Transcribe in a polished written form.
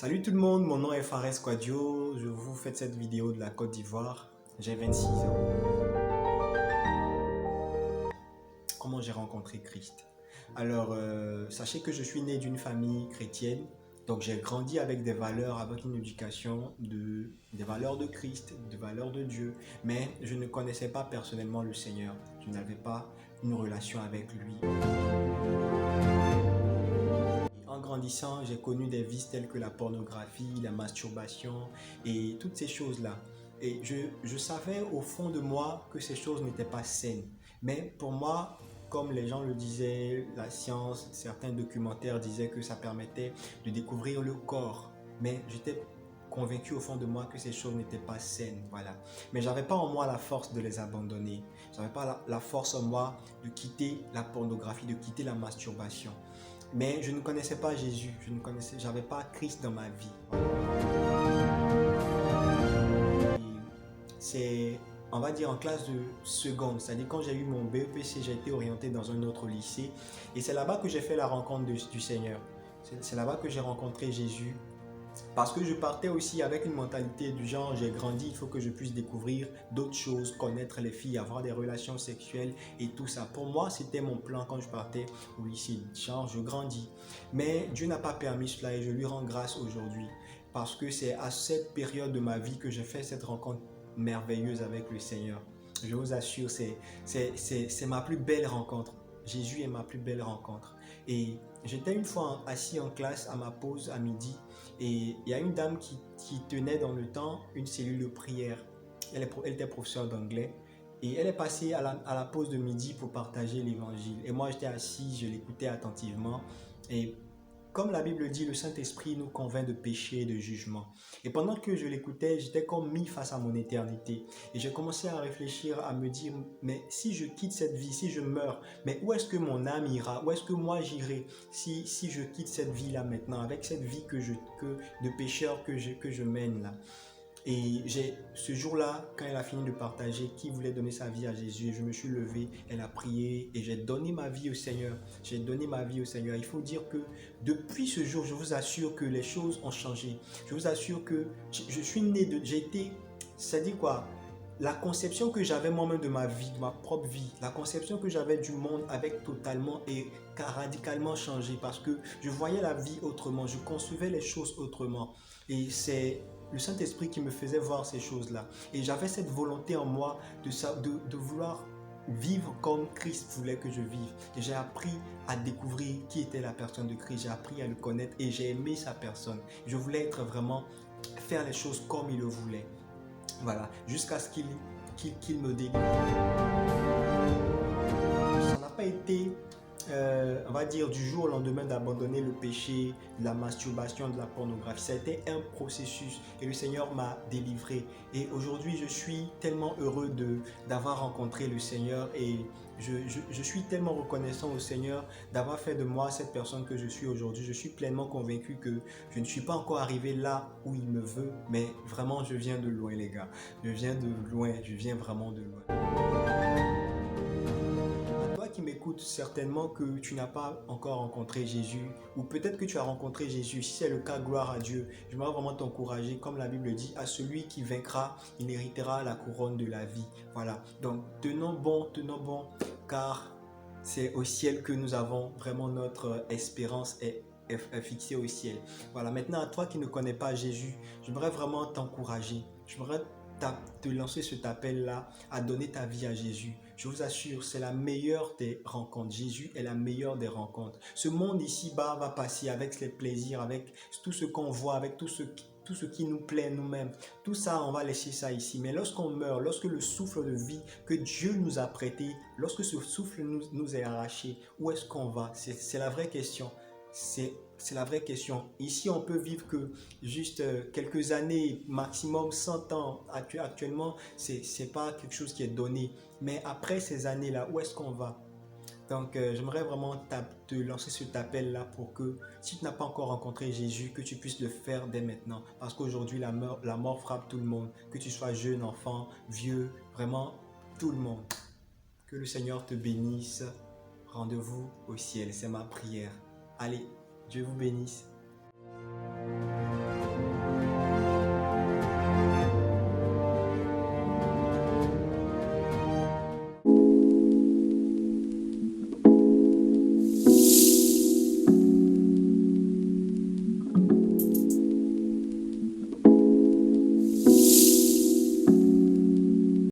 Salut tout le monde, mon nom est Fares Quadio, je vous fais cette vidéo de la Côte d'Ivoire, j'ai 26 ans. Comment j'ai rencontré Christ? Alors, sachez que je suis né d'une famille chrétienne, donc j'ai grandi avec des valeurs, avec une éducation, des valeurs de Christ, des valeurs de Dieu, mais je ne connaissais pas personnellement le Seigneur, je n'avais pas une relation avec lui. En grandissant, j'ai connu des vices tels que la pornographie, la masturbation et toutes ces choses-là. Et je savais au fond de moi que ces choses n'étaient pas saines. Mais pour moi, comme les gens le disaient, la science, certains documentaires disaient que ça permettait de découvrir le corps. Mais j'étais convaincu au fond de moi que ces choses n'étaient pas saines, voilà. Mais j'avais pas en moi la force de les abandonner. J'avais pas la force en moi de quitter la pornographie, de quitter la masturbation. Mais je ne connaissais pas Jésus, j'avais pas Christ dans ma vie. C'est, on va dire, en classe de seconde, c'est-à-dire quand j'ai eu mon BEPC, j'ai été orienté dans un autre lycée. Et c'est là-bas que j'ai fait la rencontre du Seigneur. C'est là-bas que j'ai rencontré Jésus. Parce que je partais aussi avec une mentalité du genre, j'ai grandi, il faut que je puisse découvrir d'autres choses, connaître les filles, avoir des relations sexuelles et tout ça. Pour moi, c'était mon plan quand je partais au lycée, genre je grandis. Mais Dieu n'a pas permis cela et je lui rends grâce aujourd'hui. Parce que c'est à cette période de ma vie que j'ai fait cette rencontre merveilleuse avec le Seigneur. Je vous assure, c'est ma plus belle rencontre. Jésus est ma plus belle rencontre. Et j'étais une fois assis en classe à ma pause à midi et il y a une dame qui tenait dans le temps une cellule de prière. Elle était professeure d'anglais et elle est passée à la pause de midi pour partager l'évangile. Et moi j'étais assis, je l'écoutais attentivement et comme la Bible dit, le Saint-Esprit nous convainc de péché et de jugement. Et pendant que je l'écoutais, j'étais comme mis face à mon éternité. Et j'ai commencé à réfléchir, à me dire, mais si je quitte cette vie, si je meurs, mais où est-ce que mon âme ira? Où est-ce que moi j'irai si je quitte cette vie-là maintenant, avec cette vie de pécheur que je mène là? Et ce jour-là, quand elle a fini de partager qui voulait donner sa vie à Jésus, je me suis levé, elle a prié et j'ai donné ma vie au Seigneur. J'ai donné ma vie au Seigneur. Il faut dire que depuis ce jour, je vous assure que les choses ont changé. Je vous assure que je suis né j'ai été, c'est-à-dire quoi? La conception que j'avais moi-même de ma vie, de ma propre vie, la conception que j'avais du monde avait totalement et radicalement changé parce que je voyais la vie autrement, je concevais les choses autrement. Et c'est le Saint-Esprit qui me faisait voir ces choses-là. Et j'avais cette volonté en moi de vouloir vivre comme Christ voulait que je vive. Et j'ai appris à découvrir qui était la personne de Christ. J'ai appris à le connaître et j'ai aimé sa personne. Je voulais être vraiment, faire les choses comme il le voulait. Voilà, jusqu'à ce qu'il me délivre. Ça n'a pas été, on va dire, du jour au lendemain d'abandonner le péché, de la masturbation, de la pornographie. Ça a été un processus et le Seigneur m'a délivré. Et aujourd'hui, je suis tellement heureux d'avoir rencontré le Seigneur et je suis tellement reconnaissant au Seigneur d'avoir fait de moi cette personne que je suis aujourd'hui. Je suis pleinement convaincu que je ne suis pas encore arrivé là où il me veut, mais vraiment, je viens de loin, les gars. Je viens de loin, je viens vraiment de loin. Toi qui m'écoutes, certainement que tu n'as pas encore rencontré Jésus ou peut-être que tu as rencontré Jésus. Si c'est le cas, gloire à Dieu. Je voudrais vraiment t'encourager, comme la Bible dit, à celui qui vaincra, il héritera la couronne de la vie. Voilà, donc tenons bon, car c'est au ciel que nous avons vraiment notre espérance est fixée au ciel. Voilà, maintenant à toi qui ne connais pas Jésus, j'aimerais vraiment t'encourager. J'aimerais te lancer cet appel-là à donner ta vie à Jésus. Je vous assure, c'est la meilleure des rencontres. Jésus est la meilleure des rencontres. Ce monde ici-bas va passer avec ses plaisirs, avec tout ce qu'on voit, avec tout ce qui nous plaît nous-mêmes. Tout ça, on va laisser ça ici. Mais lorsqu'on meurt, lorsque le souffle de vie que Dieu nous a prêté, lorsque ce souffle nous est arraché, où est-ce qu'on va? C'est la vraie question. C'est la vraie question. Ici, on peut vivre que juste quelques années, maximum 100 ans. Actuellement, c'est pas quelque chose qui est donné. Mais après ces années-là, où est-ce qu'on va? Donc, j'aimerais vraiment te lancer cet appel-là pour que, si tu n'as pas encore rencontré Jésus, que tu puisses le faire dès maintenant. Parce qu'aujourd'hui, la mort frappe tout le monde. Que tu sois jeune, enfant, vieux, vraiment tout le monde. Que le Seigneur te bénisse. Rendez-vous au ciel, c'est ma prière. Allez, Dieu vous bénisse.